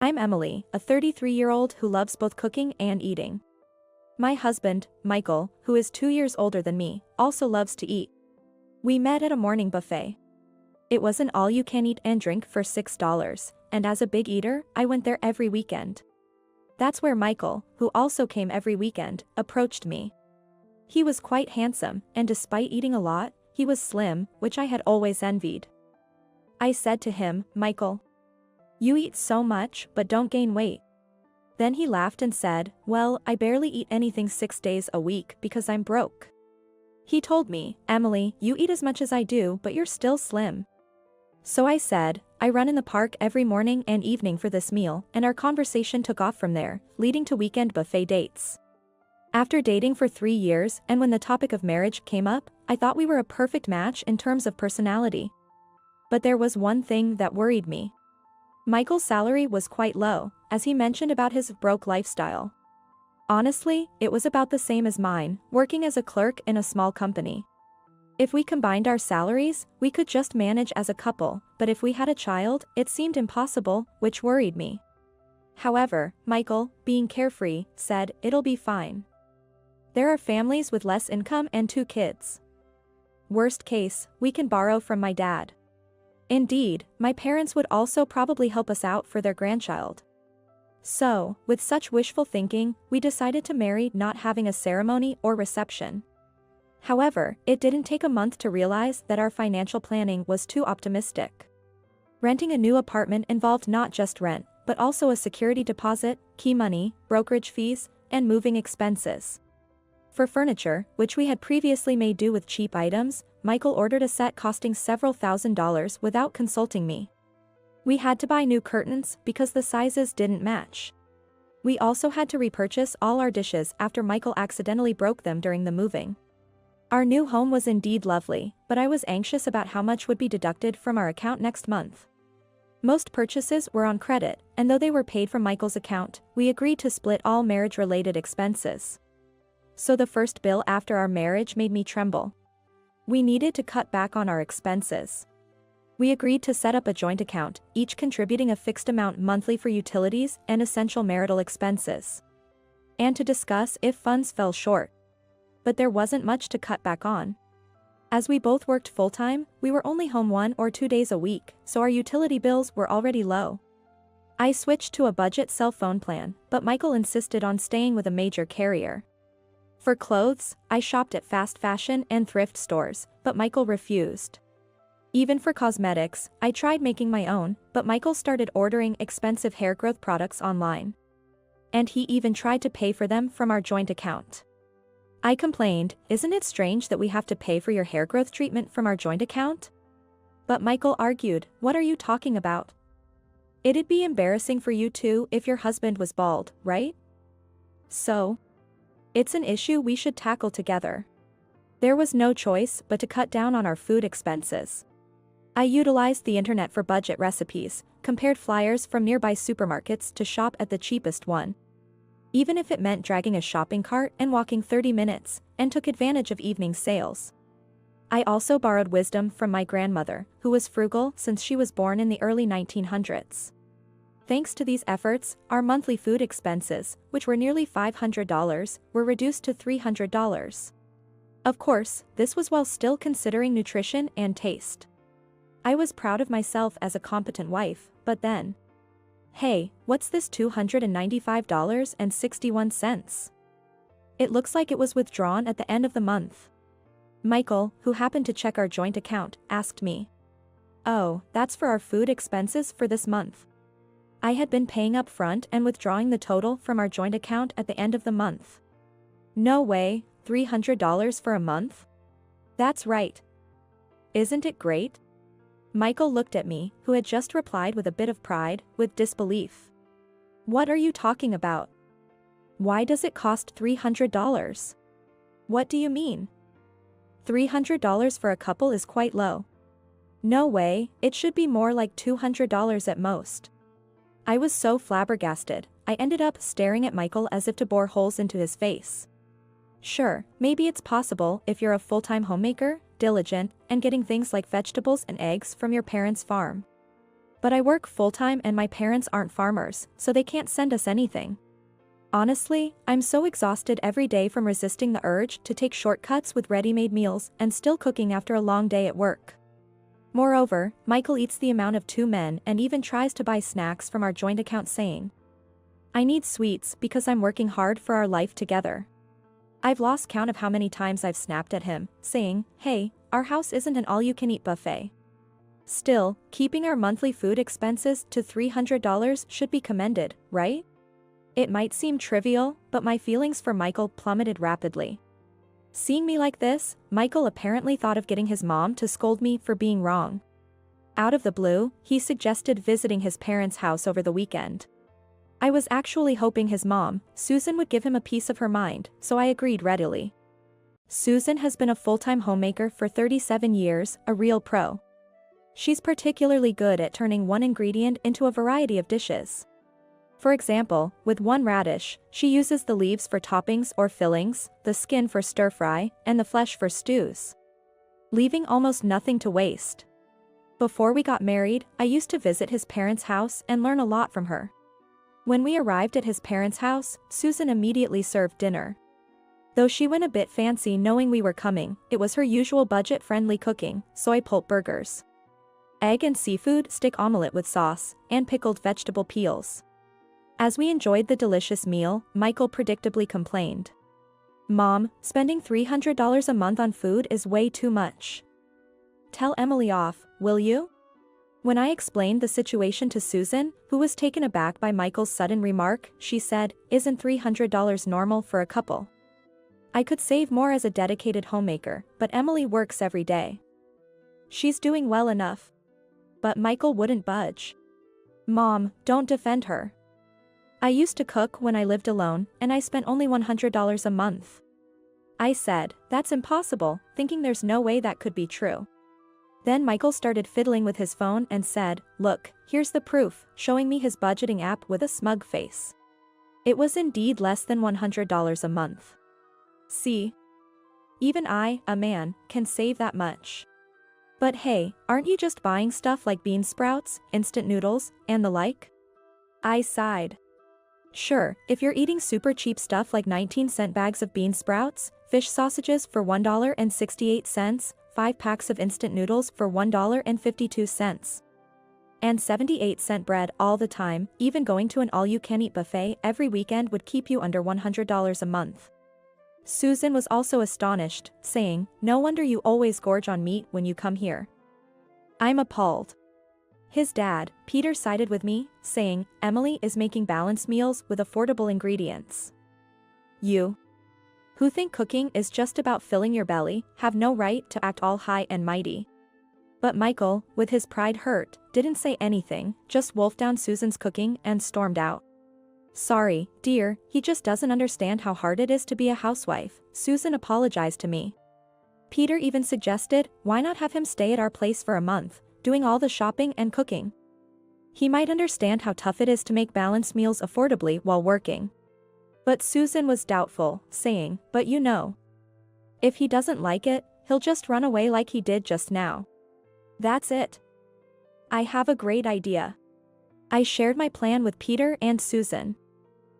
I'm Emily, a 33-year-old who loves both cooking and eating. My husband, Michael, who is 2 years older than me, also loves to eat. We met at a morning buffet. It was an all-you-can-eat and drink for $6, and as a big eater, I went there every weekend. That's where Michael, who also came every weekend, approached me. He was quite handsome, and despite eating a lot, he was slim, which I had always envied. I said to him, "Michael, you eat so much but don't gain weight." Then he laughed and said, "Well, I barely eat anything 6 days a week because I'm broke." He told me, "Emily, you eat as much as I do but you're still slim." So I said, "I run in the park every morning and evening for this meal," and our conversation took off from there, leading to weekend buffet dates. After dating for 3 years and when the topic of marriage came up, I thought we were a perfect match in terms of personality. But there was one thing that worried me. Michael's salary was quite low, as he mentioned about his broke lifestyle. Honestly, it was about the same as mine, working as a clerk in a small company. If we combined our salaries, we could just manage as a couple, but if we had a child, it seemed impossible, which worried me. However, Michael, being carefree, said, "It'll be fine. There are families with less income and 2 kids. Worst case, we can borrow from my dad. Indeed, my parents would also probably help us out for their grandchild." So, with such wishful thinking, we decided to marry, not having a ceremony or reception. However, it didn't take a month to realize that our financial planning was too optimistic. Renting a new apartment involved not just rent, but also a security deposit, key money, brokerage fees, and moving expenses. For furniture, which we had previously made do with cheap items, Michael ordered a set costing several $1,000s without consulting me. We had to buy new curtains because the sizes didn't match. We also had to repurchase all our dishes after Michael accidentally broke them during the moving. Our new home was indeed lovely, but I was anxious about how much would be deducted from our account next month. Most purchases were on credit, and though they were paid from Michael's account, we agreed to split all marriage-related expenses. So the first bill after our marriage made me tremble. We needed to cut back on our expenses. We agreed to set up a joint account, each contributing a fixed amount monthly for utilities and essential marital expenses. And to discuss if funds fell short. But there wasn't much to cut back on. As we both worked full-time, we were only home 1 or 2 days a week, so our utility bills were already low. I switched to a budget cell phone plan, but Michael insisted on staying with a major carrier. For clothes, I shopped at fast fashion and thrift stores, but Michael refused. Even for cosmetics, I tried making my own, but Michael started ordering expensive hair growth products online. And he even tried to pay for them from our joint account. I complained, "Isn't it strange that we have to pay for your hair growth treatment from our joint account?" But Michael argued, "What are you talking about? It'd be embarrassing for you too if your husband was bald, right? So, it's an issue we should tackle together." There was no choice but to cut down on our food expenses. I utilized the internet for budget recipes, compared flyers from nearby supermarkets to shop at the cheapest one. Even if it meant dragging a shopping cart and walking 30 minutes, and took advantage of evening sales. I also borrowed wisdom from my grandmother, who was frugal since she was born in the early 1900s. Thanks to these efforts, our monthly food expenses, which were nearly $500, were reduced to $300. Of course, this was while still considering nutrition and taste. I was proud of myself as a competent wife, but then, hey, what's this $295.61? It looks like it was withdrawn at the end of the month. Michael, who happened to check our joint account, asked me, "Oh, that's for our food expenses for this month." I had been paying up front and withdrawing the total from our joint account at the end of the month. No way, $300 for a month? That's right. Isn't it great? Michael looked at me, who had just replied with a bit of pride, with disbelief. "What are you talking about? Why does it cost $300? What do you mean? $300 for a couple is quite low. No way, it should be more like $200 at most." I was so flabbergasted, I ended up staring at Michael as if to bore holes into his face. Sure, maybe it's possible if you're a full-time homemaker, diligent, and getting things like vegetables and eggs from your parents' farm. But I work full-time and my parents aren't farmers, so they can't send us anything. Honestly, I'm so exhausted every day from resisting the urge to take shortcuts with ready-made meals and still cooking after a long day at work. Moreover, Michael eats the amount of 2 men and even tries to buy snacks from our joint account saying, "I need sweets because I'm working hard for our life together." I've lost count of how many times I've snapped at him, saying, "Hey, our house isn't an all-you-can-eat buffet." Still, keeping our monthly food expenses to $300 should be commended, right? It might seem trivial, but my feelings for Michael plummeted rapidly. Seeing me like this, Michael apparently thought of getting his mom to scold me for being wrong. Out of the blue, he suggested visiting his parents' house over the weekend. I was actually hoping his mom, Susan, would give him a piece of her mind, so I agreed readily. Susan has been a full-time homemaker for 37 years, a real pro. She's particularly good at turning one ingredient into a variety of dishes. For example, with one radish, she uses the leaves for toppings or fillings, the skin for stir-fry, and the flesh for stews, leaving almost nothing to waste. Before we got married, I used to visit his parents' house and learn a lot from her. When we arrived at his parents' house, Susan immediately served dinner. Though she went a bit fancy knowing we were coming, it was her usual budget-friendly cooking: soy pulp burgers, egg and seafood stick omelette with sauce, and pickled vegetable peels. As we enjoyed the delicious meal, Michael predictably complained, "Mom, spending $300 a month on food is way too much. Tell Emily off, will you?" When I explained the situation to Susan, who was taken aback by Michael's sudden remark, she said, "Isn't $300 normal for a couple? I could save more as a dedicated homemaker, but Emily works every day. She's doing well enough." But Michael wouldn't budge. "Mom, don't defend her. I used to cook when I lived alone, and I spent only $100 a month." I said, "That's impossible," thinking there's no way that could be true. Then Michael started fiddling with his phone and said, "Look, here's the proof," showing me his budgeting app with a smug face. It was indeed less than $100 a month. See? Even I, a man, can save that much. But hey, aren't you just buying stuff like bean sprouts, instant noodles, and the like? I sighed. Sure, if you're eating super cheap stuff like 19-cent bags of bean sprouts, fish sausages for $1.68, 5 packs of instant noodles for $1.52, and 78-cent bread all the time, even going to an all-you-can-eat buffet every weekend would keep you under $100 a month. Susan was also astonished, saying, "No wonder you always gorge on meat when you come here." I'm appalled. His dad, Peter, sided with me, saying, "Emily is making balanced meals with affordable ingredients. You, who think cooking is just about filling your belly, have no right to act all high and mighty." But Michael, with his pride hurt, didn't say anything, just wolfed down Susan's cooking and stormed out. "Sorry, dear, he just doesn't understand how hard it is to be a housewife," Susan apologized to me. Peter even suggested, why not have him stay at our place for a month, doing all the shopping and cooking? He might understand how tough it is to make balanced meals affordably while working. But Susan was doubtful, saying, "But you know, if he doesn't like it, he'll just run away like he did just now." That's it. I have a great idea. I shared my plan with Peter and Susan.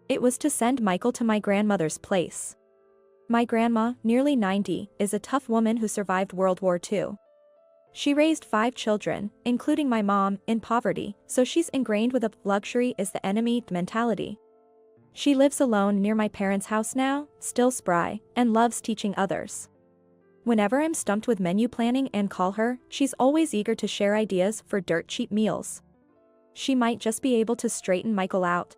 It was to send Michael to my grandmother's place. My grandma, nearly 90, is a tough woman who survived World War II. She raised 5 children, including my mom, in poverty, so she's ingrained with a luxury is the enemy mentality. She lives alone near my parents' house now, still spry, and loves teaching others. Whenever I'm stumped with menu planning and call her, she's always eager to share ideas for dirt-cheap meals. She might just be able to straighten Michael out.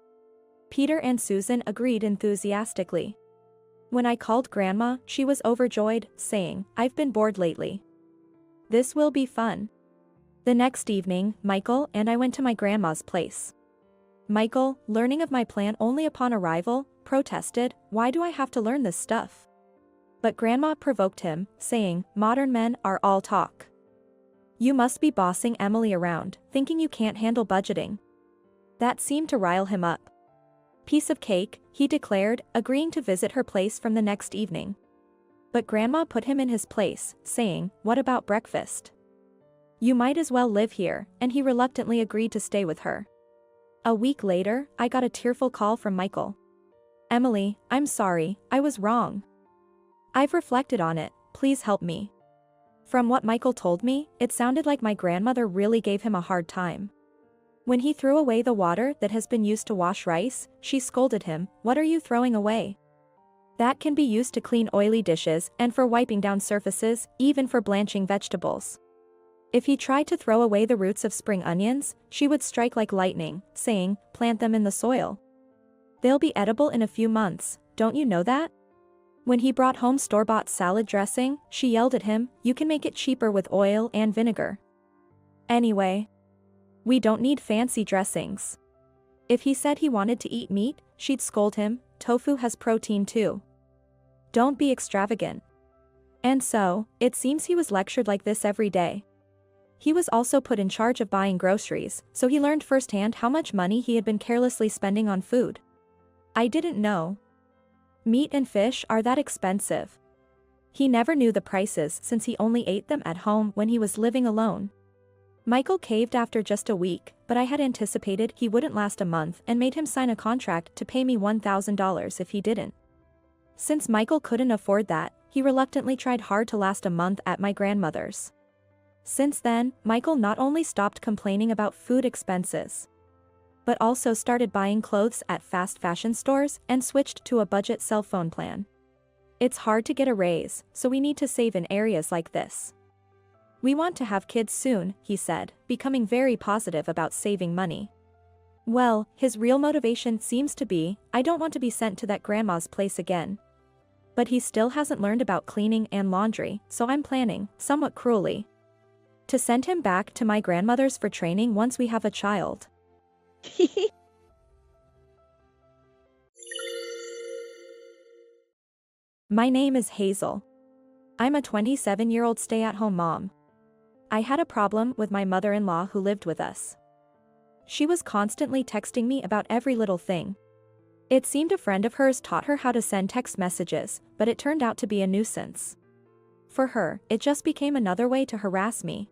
Peter and Susan agreed enthusiastically. When I called Grandma, she was overjoyed, saying, "I've been bored lately. This will be fun." The next evening, Michael and I went to my grandma's place. Michael, learning of my plan only upon arrival, protested, "Why do I have to learn this stuff?" But Grandma provoked him, saying, "Modern men are all talk. You must be bossing Emily around, thinking you can't handle budgeting." That seemed to rile him up. "Piece of cake," he declared, agreeing to visit her place from the next evening. But Grandma put him in his place, saying, "What about breakfast? You might as well live here, and he reluctantly agreed to stay with her. A week later, I got a tearful call from Michael. Emily, I'm sorry, I was wrong. I've reflected on it, please help me. From what Michael told me, it sounded like my grandmother really gave him a hard time. When he threw away the water that has been used to wash rice, she scolded him, "What are you throwing away? That can be used to clean oily dishes and for wiping down surfaces, even for blanching vegetables." If he tried to throw away the roots of spring onions, she would strike like lightning, saying, "Plant them in the soil. They'll be edible in a few months, don't you know that?" When he brought home store-bought salad dressing, she yelled at him, "You can make it cheaper with oil and vinegar. Anyway, we don't need fancy dressings." If he said he wanted to eat meat, she'd scold him, "Tofu has protein too. Don't be extravagant." And so, it seems he was lectured like this every day. He was also put in charge of buying groceries, so he learned firsthand how much money he had been carelessly spending on food. I didn't know. Meat and fish are that expensive. He never knew the prices since he only ate them at home when he was living alone. Michael caved after just a week, but I had anticipated he wouldn't last a month and made him sign a contract to pay me $1,000 if he didn't. Since Michael couldn't afford that, he reluctantly tried hard to last a month at my grandmother's. Since then, Michael not only stopped complaining about food expenses, but also started buying clothes at fast fashion stores and switched to a budget cell phone plan. It's hard to get a raise, so we need to save in areas like this. We want to have kids soon, he said, becoming very positive about saving money. Well, his real motivation seems to be, I don't want to be sent to that grandma's place again. But he still hasn't learned about cleaning and laundry, so I'm planning, somewhat cruelly, to send him back to my grandmother's for training once we have a child. My name is Hazel. I'm a 27-year-old stay-at-home mom. I had a problem with my mother-in-law who lived with us. She was constantly texting me about every little thing. It seemed a friend of hers taught her how to send text messages, but it turned out to be a nuisance. For her, it just became another way to harass me.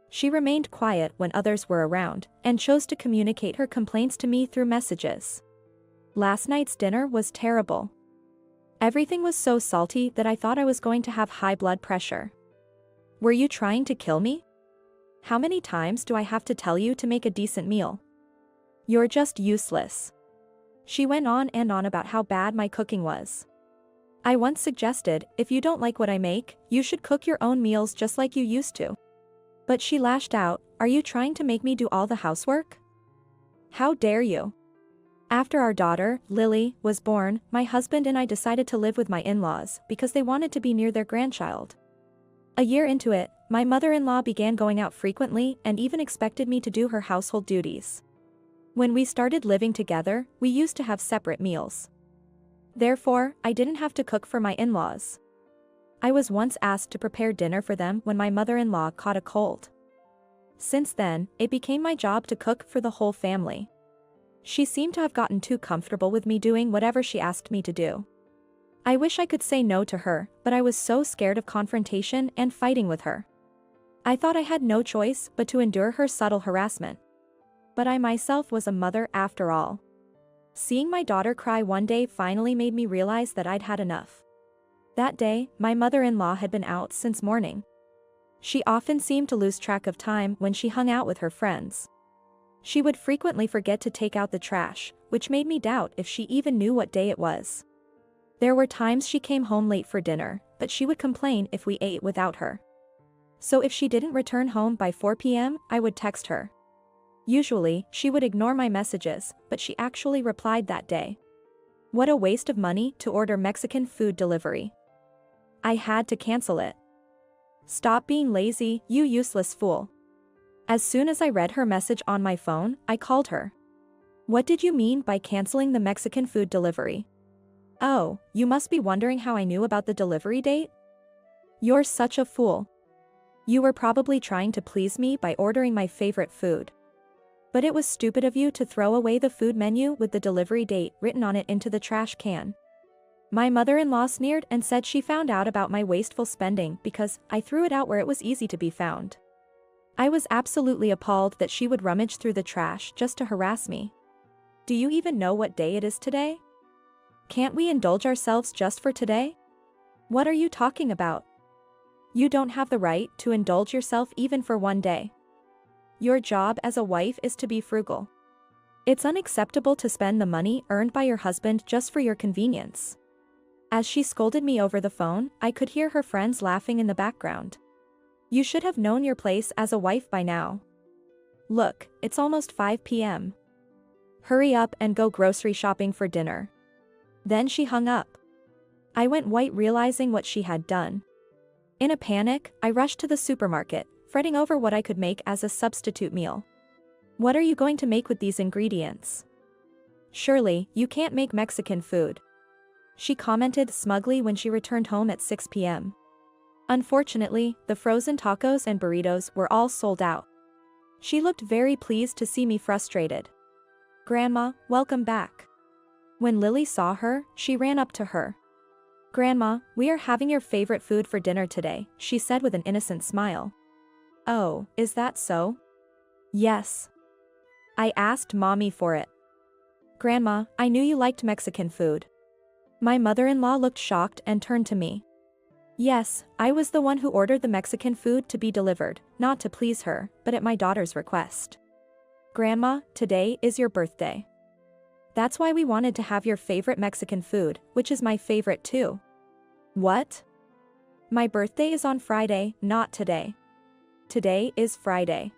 She remained quiet when others were around, and chose to communicate her complaints to me through messages. Last night's dinner was terrible. Everything was so salty that I thought I was going to have high blood pressure. Were you trying to kill me? How many times do I have to tell you to make a decent meal? You're just useless. She went on and on about how bad my cooking was. I once suggested, if you don't like what I make, you should cook your own meals just like you used to. But she lashed out, "Are you trying to make me do all the housework? How dare you?" After our daughter, Lily, was born, my husband and I decided to live with my in-laws because they wanted to be near their grandchild. A year into it, my mother-in-law began going out frequently and even expected me to do her household duties. When we started living together, we used to have separate meals. Therefore, I didn't have to cook for my in-laws. I was once asked to prepare dinner for them when my mother-in-law caught a cold. Since then, it became my job to cook for the whole family. She seemed to have gotten too comfortable with me doing whatever she asked me to do. I wish I could say no to her, but I was so scared of confrontation and fighting with her. I thought I had no choice but to endure her subtle harassment. But I myself was a mother after all. Seeing my daughter cry one day finally made me realize that I'd had enough. That day, my mother-in-law had been out since morning. She often seemed to lose track of time when she hung out with her friends. She would frequently forget to take out the trash, which made me doubt if she even knew what day it was. There were times she came home late for dinner, but she would complain if we ate without her. So if she didn't return home by 4 p.m., I would text her. Usually, she would ignore my messages, but she actually replied that day. What a waste of money to order Mexican food delivery. I had to cancel it. Stop being lazy, you useless fool. As soon as I read her message on my phone, I called her. What did you mean by canceling the Mexican food delivery? Oh, you must be wondering how I knew about the delivery date? You're such a fool. You were probably trying to please me by ordering my favorite food. But it was stupid of you to throw away the food menu with the delivery date written on it into the trash can. My mother-in-law sneered and said she found out about my wasteful spending because I threw it out where it was easy to be found. I was absolutely appalled that she would rummage through the trash just to harass me. Do you even know what day it is today? Can't we indulge ourselves just for today? What are you talking about? You don't have the right to indulge yourself even for one day. Your job as a wife is to be frugal. It's unacceptable to spend the money earned by your husband just for your convenience. As she scolded me over the phone, I could hear her friends laughing in the background. You should have known your place as a wife by now. Look, it's almost 5 p.m. Hurry up and go grocery shopping for dinner. Then she hung up. I went white realizing what she had done. In a panic, I rushed to the supermarket, fretting over what I could make as a substitute meal. What are you going to make with these ingredients? Surely, you can't make Mexican food. She commented smugly when she returned home at 6 p.m. Unfortunately, the frozen tacos and burritos were all sold out. She looked very pleased to see me frustrated. Grandma, welcome back. When Lily saw her, she ran up to her. Grandma, we are having your favorite food for dinner today, she said with an innocent smile. Oh, is that so? Yes. I asked Mommy for it. Grandma, I knew you liked Mexican food. My mother-in-law looked shocked and turned to me. Yes, I was the one who ordered the Mexican food to be delivered, not to please her, but at my daughter's request. Grandma, today is your birthday. That's why we wanted to have your favorite Mexican food, which is my favorite too. What? My birthday is on Friday, not today. Today is Friday.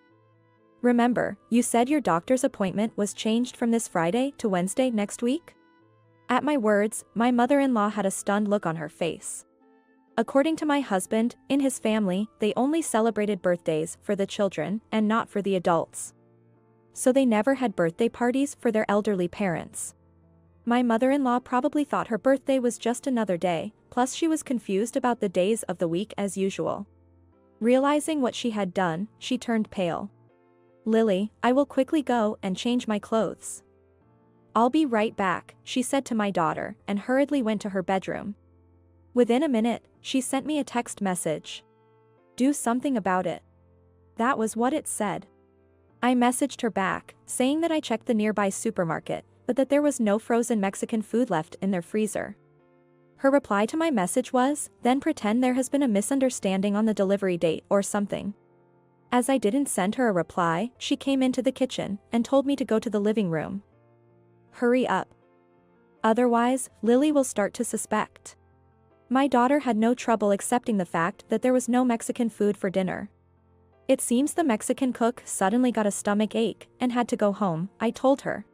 Remember, you said your doctor's appointment was changed from this Friday to Wednesday next week? At my words, my mother-in-law had a stunned look on her face. According to my husband, in his family, they only celebrated birthdays for the children and not for the adults. So they never had birthday parties for their elderly parents. My mother-in-law probably thought her birthday was just another day, plus she was confused about the days of the week as usual. Realizing what she had done, she turned pale. Lily, I will quickly go and change my clothes. I'll be right back, she said to my daughter, and hurriedly went to her bedroom. Within a minute, she sent me a text message. Do something about it. That was what it said. I messaged her back, saying that I checked the nearby supermarket, but that there was no frozen Mexican food left in their freezer. Her reply to my message was, then pretend there has been a misunderstanding on the delivery date or something. As I didn't send her a reply, she came into the kitchen and told me to go to the living room. Hurry up. Otherwise, Lily will start to suspect. My daughter had no trouble accepting the fact that there was no Mexican food for dinner. It seems the Mexican cook suddenly got a stomach ache and had to go home, I told her.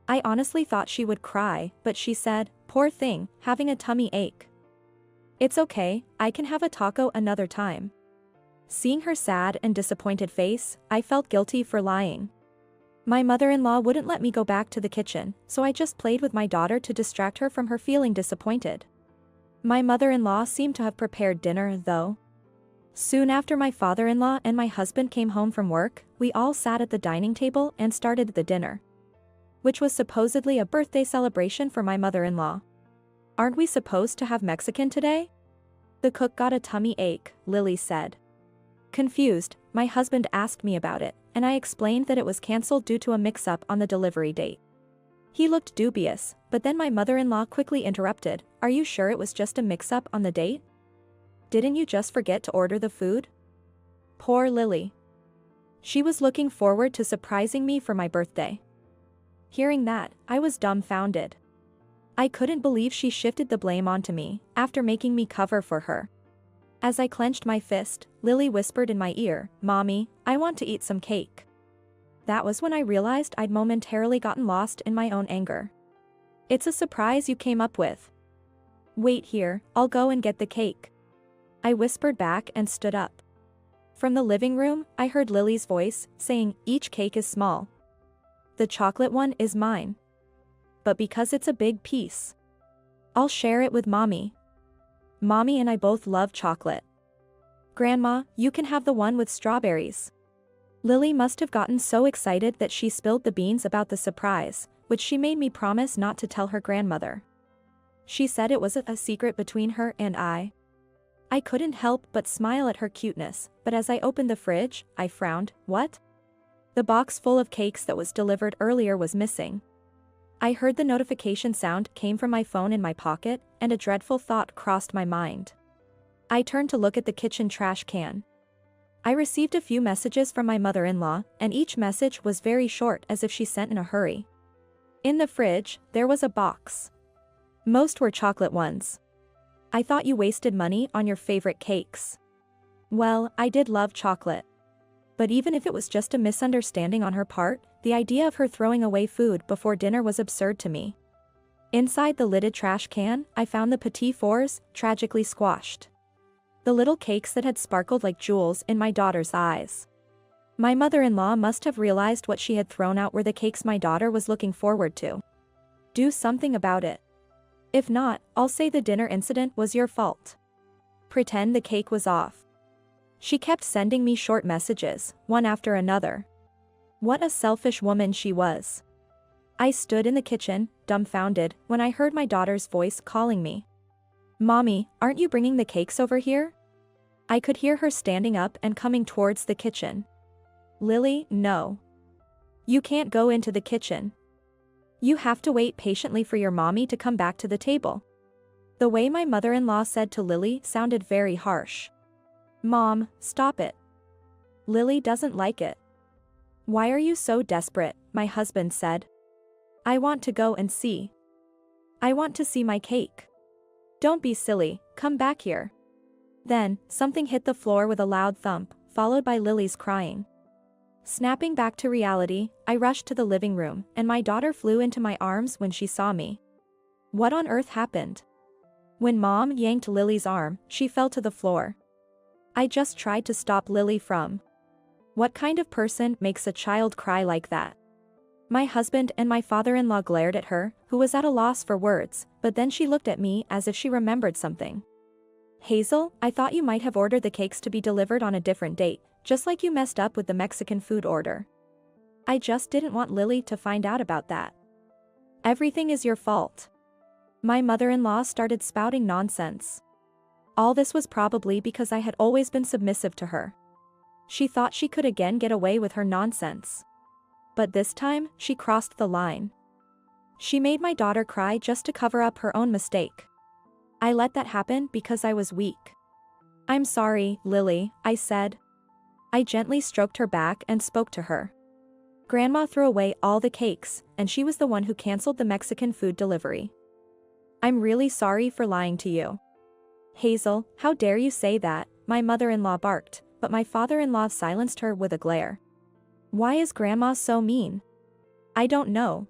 I honestly thought she would cry, but she said, poor thing, having a tummy ache. It's okay, I can have a taco another time. Seeing her sad and disappointed face, I felt guilty for lying. My mother-in-law wouldn't let me go back to the kitchen, so I just played with my daughter to distract her from her feeling disappointed. My mother-in-law seemed to have prepared dinner, though. Soon after my father-in-law and my husband came home from work, we all sat at the dining table and started the dinner. Which was supposedly a birthday celebration for my mother-in-law. Aren't we supposed to have Mexican today? The cook got a tummy ache, Lily said. Confused, my husband asked me about it, and I explained that it was cancelled due to a mix-up on the delivery date. He looked dubious, but then my mother-in-law quickly interrupted, are you sure it was just a mix-up on the date? Didn't you just forget to order the food? Poor Lily. She was looking forward to surprising me for my birthday. Hearing that, I was dumbfounded. I couldn't believe she shifted the blame onto me, after making me cover for her. As I clenched my fist, Lily whispered in my ear, Mommy, I want to eat some cake. That was when I realized I'd momentarily gotten lost in my own anger. It's a surprise you came up with. Wait here, I'll go and get the cake. I whispered back and stood up. From the living room, I heard Lily's voice, saying, each cake is small. The chocolate one is mine. But because it's a big piece, I'll share it with Mommy. Mommy and I both love chocolate. Grandma, you can have the one with strawberries. Lily must have gotten so excited that she spilled the beans about the surprise, which she made me promise not to tell her grandmother. She said it was a secret between her and I. I couldn't help but smile at her cuteness, but as I opened the fridge, I frowned. What? The box full of cakes that was delivered earlier was missing. I heard the notification sound came from my phone in my pocket, and a dreadful thought crossed my mind. I turned to look at the kitchen trash can. I received a few messages from my mother-in-law, and each message was very short, as if she sent in a hurry. In the fridge, there was a box. Most were chocolate ones. I thought you wasted money on your favorite cakes. Well, I did love chocolate. But even if it was just a misunderstanding on her part, the idea of her throwing away food before dinner was absurd to me. Inside the lidded trash can, I found the petit fours, tragically squashed. The little cakes that had sparkled like jewels in my daughter's eyes. My mother-in-law must have realized what she had thrown out were the cakes my daughter was looking forward to. Do something about it. If not, I'll say the dinner incident was your fault. Pretend the cake was off. She kept sending me short messages, one after another. What a selfish woman she was. I stood in the kitchen, dumbfounded, when I heard my daughter's voice calling me. Mommy, aren't you bringing the cakes over here? I could hear her standing up and coming towards the kitchen. Lily, no. You can't go into the kitchen. You have to wait patiently for your mommy to come back to the table. The way my mother-in-law said to Lily sounded very harsh. Mom, stop it. Lily doesn't like it. Why are you so desperate? My husband said. I want to go and see. I want to see my cake. Don't be silly, come back here. Then, something hit the floor with a loud thump, followed by Lily's crying. Snapping back to reality, I rushed to the living room, and my daughter flew into my arms when she saw me. What on earth happened? When Mom yanked Lily's arm, she fell to the floor. I just tried to stop Lily from. What kind of person makes a child cry like that? My husband and my father-in-law glared at her, who was at a loss for words, but then she looked at me as if she remembered something. Hazel, I thought you might have ordered the cakes to be delivered on a different date, just like you messed up with the Mexican food order. I just didn't want Lily to find out about that. Everything is your fault. My mother-in-law started spouting nonsense. All this was probably because I had always been submissive to her. She thought she could again get away with her nonsense. But this time, she crossed the line. She made my daughter cry just to cover up her own mistake. I let that happen because I was weak. I'm sorry, Lily, I said. I gently stroked her back and spoke to her. Grandma threw away all the cakes, and she was the one who canceled the Mexican food delivery. I'm really sorry for lying to you. Hazel, how dare you say that? My mother-in-law barked, but my father-in-law silenced her with a glare. Why is Grandma so mean? I don't know.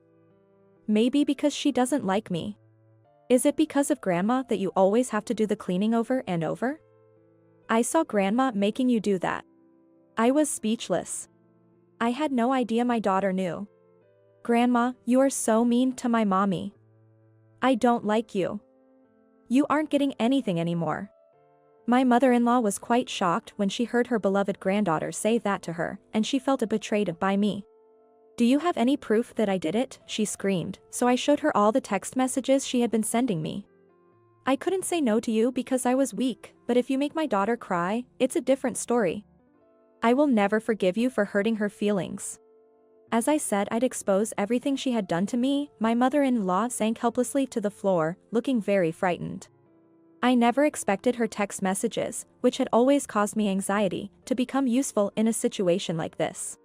Maybe because she doesn't like me. Is it because of Grandma that you always have to do the cleaning over and over? I saw Grandma making you do that. I was speechless. I had no idea my daughter knew. Grandma, you are so mean to my mommy. I don't like you. You aren't getting anything anymore. My mother-in-law was quite shocked when she heard her beloved granddaughter say that to her, and she felt betrayed by me. Do you have any proof that I did it? She screamed, so I showed her all the text messages she had been sending me. I couldn't say no to you because I was weak, but if you make my daughter cry, it's a different story. I will never forgive you for hurting her feelings. As I said I'd expose everything she had done to me, my mother-in-law sank helplessly to the floor, looking very frightened. I never expected her text messages, which had always caused me anxiety, to become useful in a situation like this.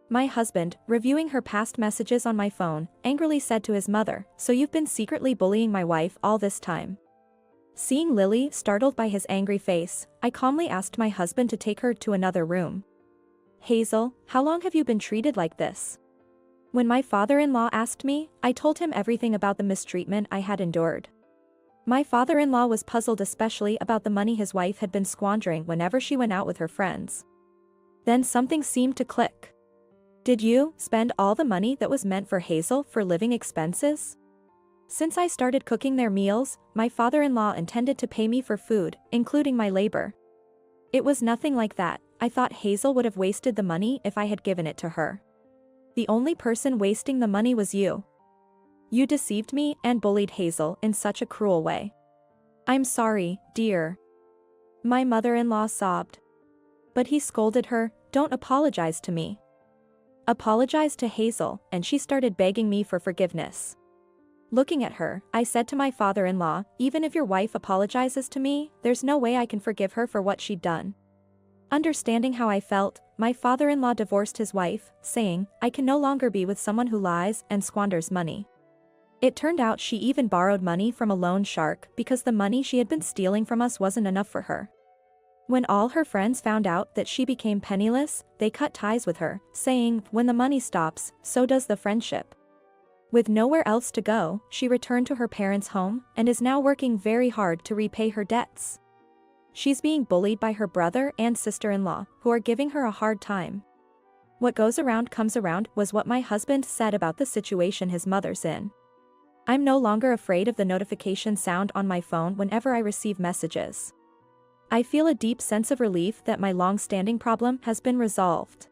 My husband, reviewing her past messages on my phone, angrily said to his mother, "So you've been secretly bullying my wife all this time?" Seeing Lily startled by his angry face, I calmly asked my husband to take her to another room. Hazel, how long have you been treated like this? When my father-in-law asked me, I told him everything about the mistreatment I had endured. My father-in-law was puzzled especially about the money his wife had been squandering whenever she went out with her friends. Then something seemed to click. Did you spend all the money that was meant for Hazel for living expenses? Since I started cooking their meals, my father-in-law intended to pay me for food, including my labor. It was nothing like that. I thought Hazel would have wasted the money if I had given it to her. The only person wasting the money was you. You deceived me and bullied Hazel in such a cruel way. I'm sorry, dear. My mother-in-law sobbed. But he scolded her, "Don't apologize to me. Apologize to Hazel," and she started begging me for forgiveness. Looking at her, I said to my father-in-law, "Even if your wife apologizes to me, there's no way I can forgive her for what she'd done." Understanding how I felt, my father-in-law divorced his wife, saying, "I can no longer be with someone who lies and squanders money." It turned out she even borrowed money from a loan shark because the money she had been stealing from us wasn't enough for her. When all her friends found out that she became penniless, they cut ties with her, saying, "When the money stops, so does the friendship." With nowhere else to go, she returned to her parents' home and is now working very hard to repay her debts. She's being bullied by her brother and sister-in-law, who are giving her a hard time. "What goes around comes around" was what my husband said about the situation his mother's in. I'm no longer afraid of the notification sound on my phone whenever I receive messages. I feel a deep sense of relief that my long-standing problem has been resolved.